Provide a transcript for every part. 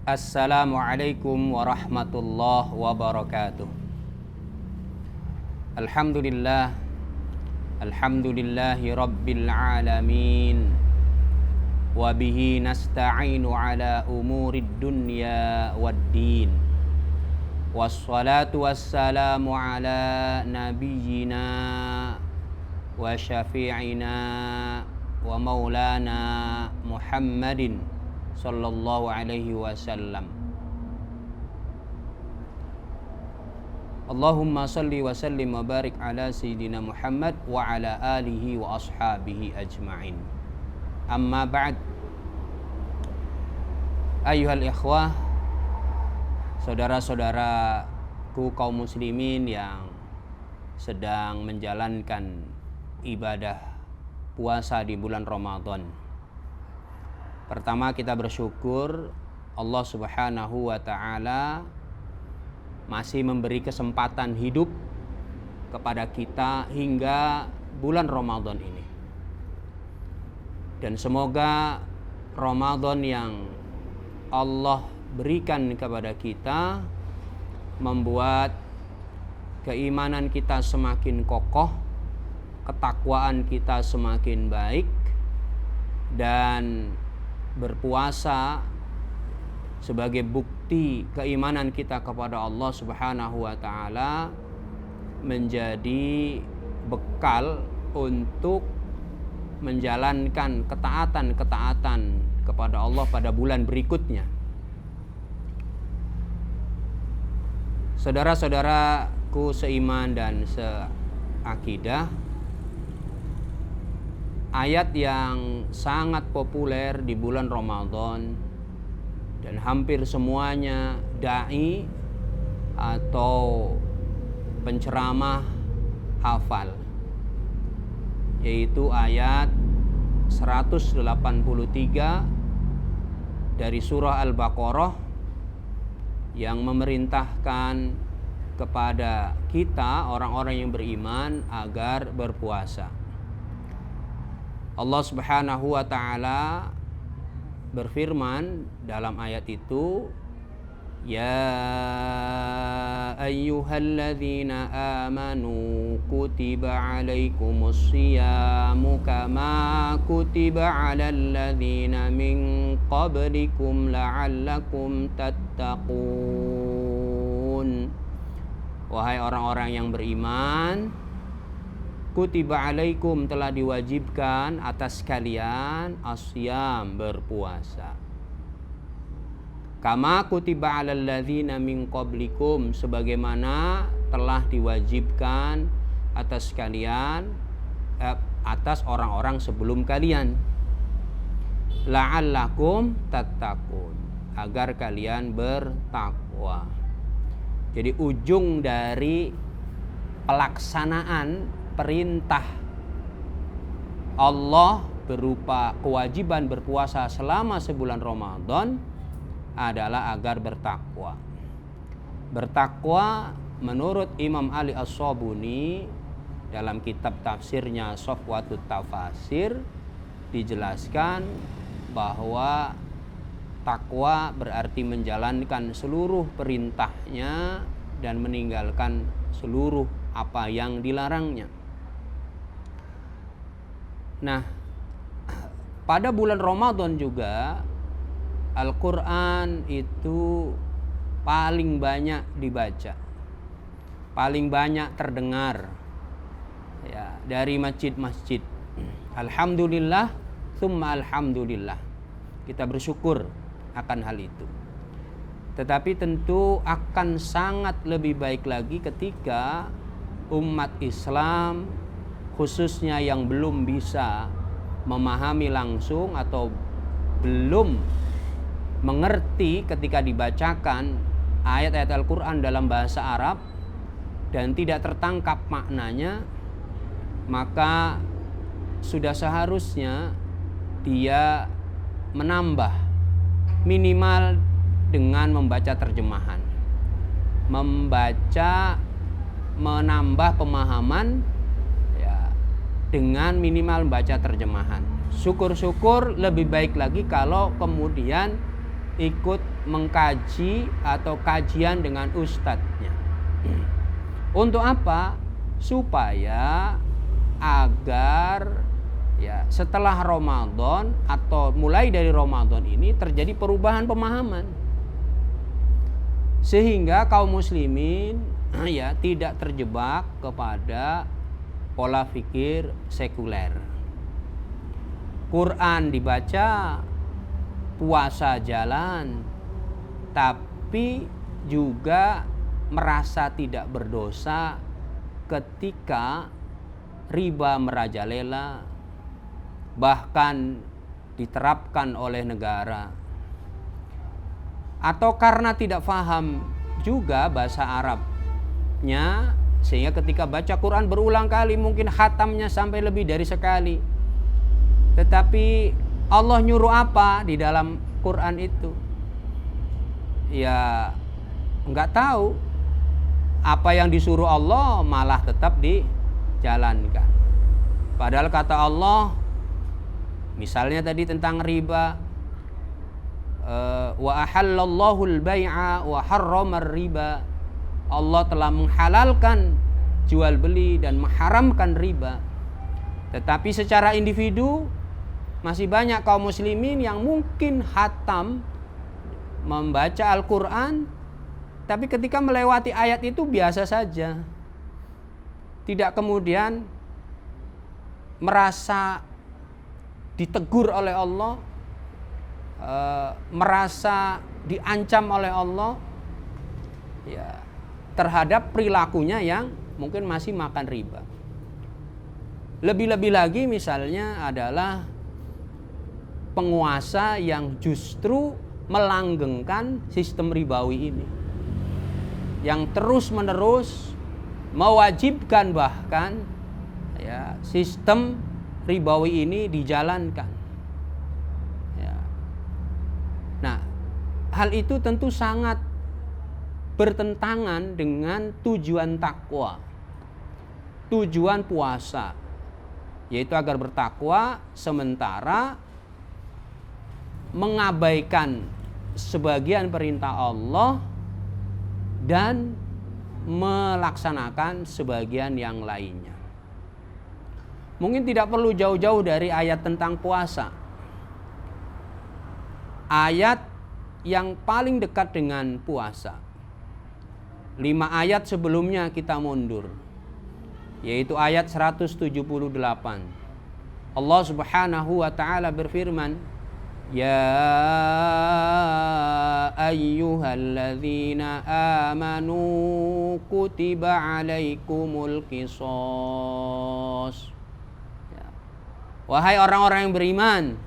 Assalamualaikum warahmatullahi wabarakatuh. Alhamdulillah, alhamdulillahi rabbil alamin. Wa bihi nasta'inu ala umurid dunya waddin. Wassalatu wassalamu ala nabiyyina wa syafi'ina wa maulana Muhammadin sallallahu alaihi wasallam. Allahumma salli wa sallim wa barik ala sayyidina Muhammad wa ala alihi wa ashabihi ajma'in. Amma ba'd. Ayyuhal ikhwah, saudara-saudaraku kaum muslimin yang sedang menjalankan ibadah puasa di bulan Ramadan. Pertama, kita bersyukur Allah Subhanahu wa ta'ala masih memberi kesempatan hidup kepada kita hingga bulan Ramadan ini. Dan semoga Ramadan yang Allah berikan kepada kita membuat keimanan kita semakin kokoh, ketakwaan kita semakin baik, dan berpuasa sebagai bukti keimanan kita kepada Allah Subhanahu wa ta'ala menjadi bekal untuk menjalankan ketaatan-ketaatan kepada Allah pada bulan berikutnya. Saudara-saudaraku seiman dan seakidah, ayat yang sangat populer di bulan Ramadan dan hampir semuanya dai atau penceramah hafal, yaitu ayat 183 dari surah Al-Baqarah yang memerintahkan kepada kita orang-orang yang beriman agar berpuasa. Allah Subhanahu wa ta'ala berfirman dalam ayat itu, Ya ayyuhalladzina amanu kutiba alaikumus siyamu kama kutiba alal ladzina min qablikum la'allakum tattaqun. Wahai orang-orang yang beriman, kutiba alaikum, telah diwajibkan atas kalian asyam, berpuasa. Kama kutiba alal ladzina min qablikum, sebagaimana telah diwajibkan atas kalian atas orang-orang sebelum kalian. La'allakum tattaqun, agar kalian bertakwa. Jadi ujung dari pelaksanaan perintah Allah berupa kewajiban berpuasa selama sebulan Ramadan adalah agar bertakwa. Bertakwa menurut Imam Ali As-Sabuni dalam kitab tafsirnya Safwatut Tafasir dijelaskan bahwa takwa berarti menjalankan seluruh perintahnya dan meninggalkan seluruh apa yang dilarangnya. Nah, pada bulan Ramadan juga Al-Quran itu paling banyak dibaca, paling banyak terdengar ya, dari masjid-masjid. Alhamdulillah, tsumma alhamdulillah. Kita bersyukur akan hal itu. Tetapi tentu akan sangat lebih baik lagi ketika umat Islam, khususnya yang belum bisa memahami langsung atau belum mengerti ketika dibacakan ayat-ayat Al-Quran dalam bahasa Arab dan tidak tertangkap maknanya, maka sudah seharusnya dia menambah minimal dengan membaca terjemahan, menambah pemahaman ya, dengan minimal membaca terjemahan. Syukur-syukur lebih baik lagi kalau kemudian ikut mengkaji atau kajian dengan ustadznya. Untuk apa? Supaya agar ya setelah Ramadan atau mulai dari Ramadan ini terjadi perubahan pemahaman, sehingga kaum muslimin ya tidak terjebak kepada pola pikir sekuler. Quran dibaca, puasa jalan, tapi juga merasa tidak berdosa ketika riba merajalela, bahkan diterapkan oleh negara. Atau karena tidak paham juga bahasa Arabnya, sehingga ketika baca Quran berulang kali, mungkin khatamnya sampai lebih dari sekali, tetapi Allah nyuruh apa di dalam Quran itu ya nggak tahu. Apa yang disuruh Allah malah tetap dijalankan. Padahal kata Allah, misalnya tadi tentang riba, wa ahallallahu al-bai'a wa harrama riba. Allah telah menghalalkan jual beli dan mengharamkan riba. Tetapi secara individu masih banyak kaum muslimin yang mungkin khatam membaca Al-Quran, tapi ketika melewati ayat itu biasa saja, tidak kemudian merasa ditegur oleh Allah, merasa diancam oleh Allah ya, terhadap perilakunya yang mungkin masih makan riba. Lebih-lebih lagi misalnya adalah penguasa yang justru melanggengkan sistem ribawi ini, yang terus-menerus mewajibkan bahkan ya, sistem ribawi ini dijalankan. Ya. Nah, hal itu tentu sangat bertentangan dengan tujuan takwa, tujuan puasa, yaitu agar bertakwa sementara mengabaikan sebagian perintah Allah dan melaksanakan sebagian yang lainnya. Mungkin tidak perlu jauh-jauh dari ayat tentang puasa. Ayat yang paling dekat dengan puasa, 5 ayat sebelumnya kita mundur, yaitu ayat 178. Allah Subhanahu wa taala berfirman, Ya ayyuhalladzina amanu kutiba alaikumul qisas. Ya. Wahai orang-orang yang beriman,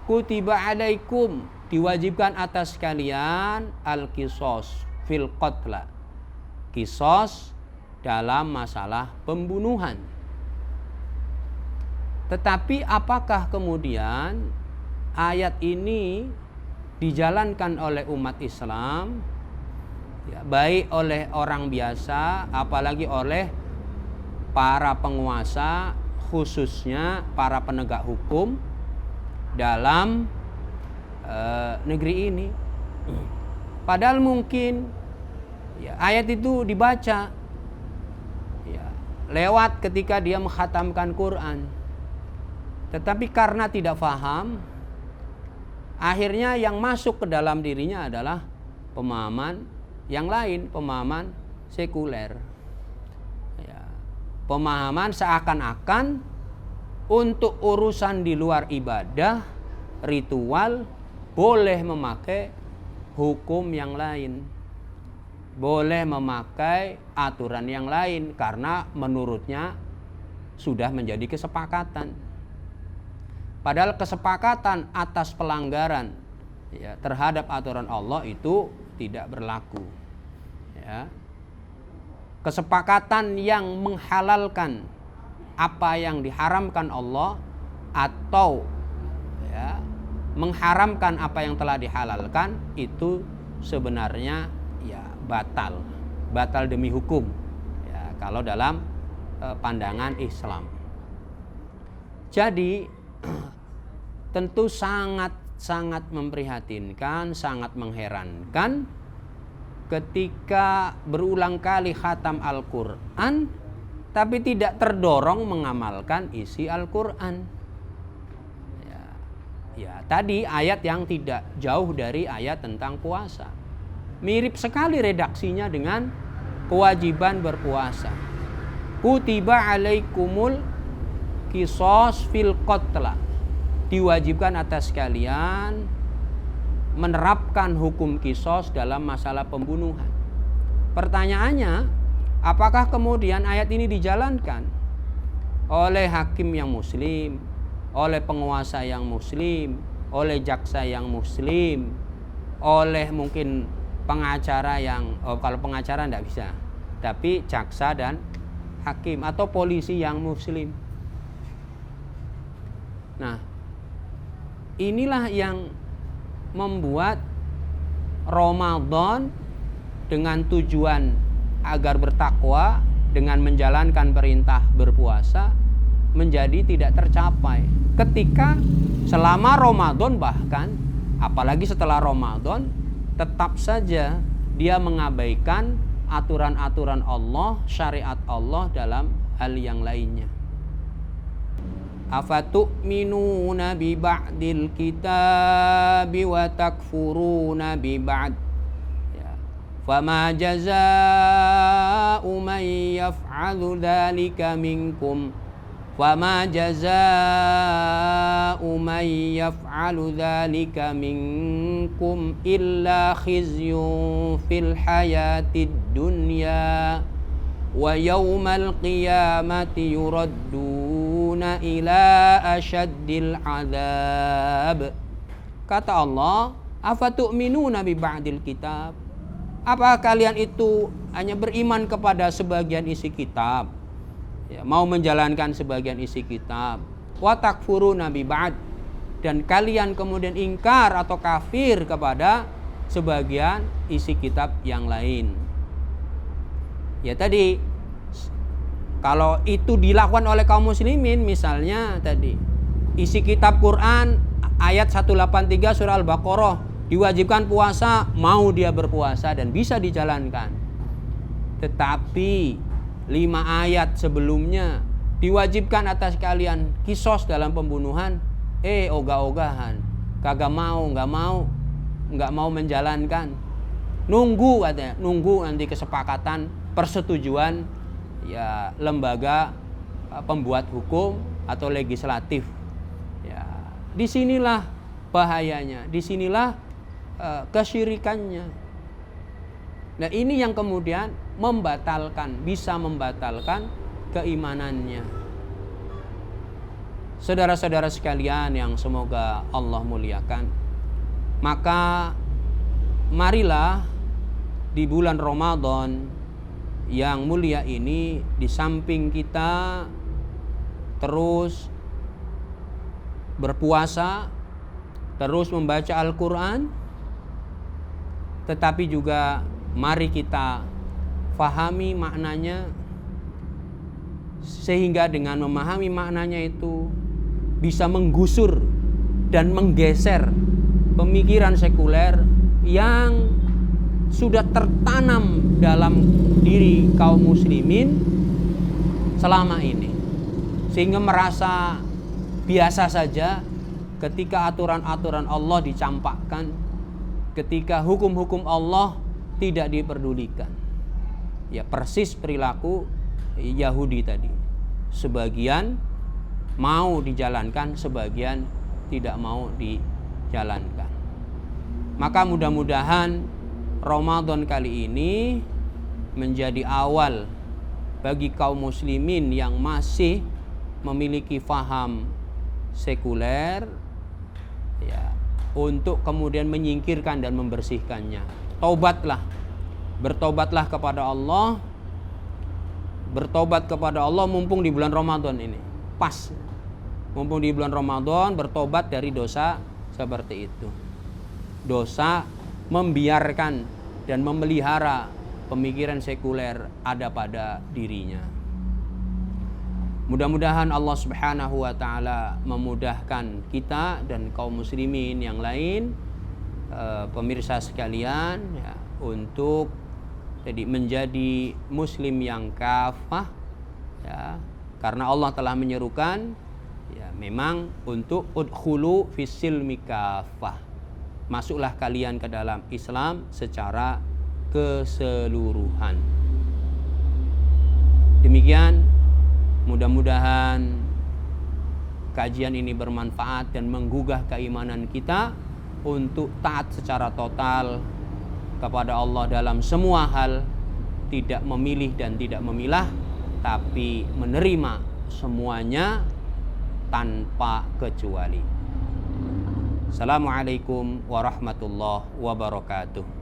kutiba alaikum, diwajibkan atas kalian al-qisas fil qatla, qisas dalam masalah pembunuhan. Tetapi apakah kemudian ayat ini dijalankan oleh umat Islam, ya, baik oleh orang biasa, apalagi oleh para penguasa, khususnya para penegak hukum dalam negeri ini? Padahal mungkin ya, ayat itu dibaca ya, lewat ketika dia mengkhatamkan Quran, tetapi karena tidak paham, akhirnya yang masuk ke dalam dirinya adalah pemahaman yang lain, pemahaman sekuler. Ya, pemahaman seakan-akan untuk urusan di luar ibadah, ritual, boleh memakai hukum yang lain, boleh memakai aturan yang lain, karena menurutnya sudah menjadi kesepakatan. Padahal kesepakatan atas pelanggaran ya, terhadap aturan Allah itu tidak berlaku. Ya. Kesepakatan yang menghalalkan apa yang diharamkan Allah atau ya, mengharamkan apa yang telah dihalalkan itu sebenarnya ya batal demi hukum. Ya, kalau dalam pandangan Islam. Jadi tentu sangat sangat memprihatinkan, sangat mengherankan ketika berulang kali khatam Al-Quran tapi tidak terdorong mengamalkan isi Al-Quran. Ya, tadi ayat yang tidak jauh dari ayat tentang puasa. Mirip sekali redaksinya dengan kewajiban berpuasa. Kutiba alaikumul qisas fil qatla. Diwajibkan atas kalian menerapkan hukum qisas dalam masalah pembunuhan. Pertanyaannya, apakah kemudian ayat ini dijalankan oleh hakim yang muslim, oleh penguasa yang muslim, oleh jaksa yang muslim, oleh mungkin pengacara yang, kalau pengacara tidak bisa, tapi jaksa dan hakim atau polisi yang muslim. Nah, inilah yang membuat Ramadan dengan tujuan agar bertakwa dengan menjalankan perintah berpuasa menjadi tidak tercapai. Ketika selama Ramadan, bahkan apalagi setelah Ramadan, tetap saja dia mengabaikan aturan-aturan Allah, syariat Allah dalam hal yang lainnya. Afatu'minuna bi ba'dil kitabi wa takfuruna bi ba'd. Fama jazaa'u man yaf'alu dzalika minkum Fama jazaa'u man yaf'alu dzalika minkum illa khizyun fil hayatid dunya wa yaumal qiyamati yuradduna ila asyaddil adzab. Kata Allah, afatu'minuna bi ba'dil kitab. Apa kalian itu hanya beriman kepada sebagian isi kitab, ya, mau menjalankan sebagian isi kitab, wa takfuruna bi ba'd, dan kalian kemudian ingkar atau kafir kepada sebagian isi kitab yang lain. Ya tadi, kalau itu dilakukan oleh kaum muslimin, misalnya tadi isi kitab Quran ayat 183 surah Al-Baqarah diwajibkan puasa, mau dia berpuasa dan bisa dijalankan. Tetapi 5 ayat sebelumnya diwajibkan atas kalian qisas dalam pembunuhan, ogah-ogahan, kagak mau, nggak mau menjalankan. Nunggu katanya, nunggu nanti kesepakatan persetujuan ya lembaga pembuat hukum atau legislatif. Ya, disinilah bahayanya, disinilah kesyirikannya. Nah, ini yang kemudian bisa membatalkan keimanannya. Saudara-saudara sekalian yang semoga Allah muliakan, maka marilah di bulan Ramadan yang mulia ini, di samping kita terus berpuasa, terus membaca Al-Quran, tetapi juga mari kita fahami maknanya, sehingga dengan memahami maknanya itu bisa menggusur dan menggeser pemikiran sekuler yang sudah tertanam dalam diri kaum muslimin selama ini, sehingga merasa biasa saja ketika aturan-aturan Allah dicampakkan, ketika hukum-hukum Allah tidak diperdulikan. Ya, persis perilaku Yahudi tadi. Sebagian mau dijalankan, sebagian tidak mau dijalankan. Maka mudah-mudahan Ramadan kali ini menjadi awal bagi kaum muslimin yang masih memiliki faham sekuler, ya, untuk kemudian menyingkirkan dan membersihkannya. Bertobatlah kepada Allah. Bertobat kepada Allah mumpung di bulan Ramadan ini. Pas. Mumpung di bulan Ramadan, bertobat dari dosa seperti itu. Dosa membiarkan dan memelihara pemikiran sekuler ada pada dirinya. Mudah-mudahan Allah Subhanahu wa taala memudahkan kita dan kaum muslimin yang lain, pemirsa sekalian, ya, untuk jadi menjadi muslim yang kafah, ya, karena Allah telah menyerukan, ya, memang untuk udkhulu fis-silmi kafah, masuklah kalian ke dalam Islam secara keseluruhan. Demikian, mudah-mudahan kajian ini bermanfaat dan menggugah keimanan kita untuk taat secara total kepada Allah dalam semua hal, tidak memilih dan tidak memilah, tapi menerima semuanya tanpa kecuali. Assalamualaikum warahmatullahi wabarakatuh.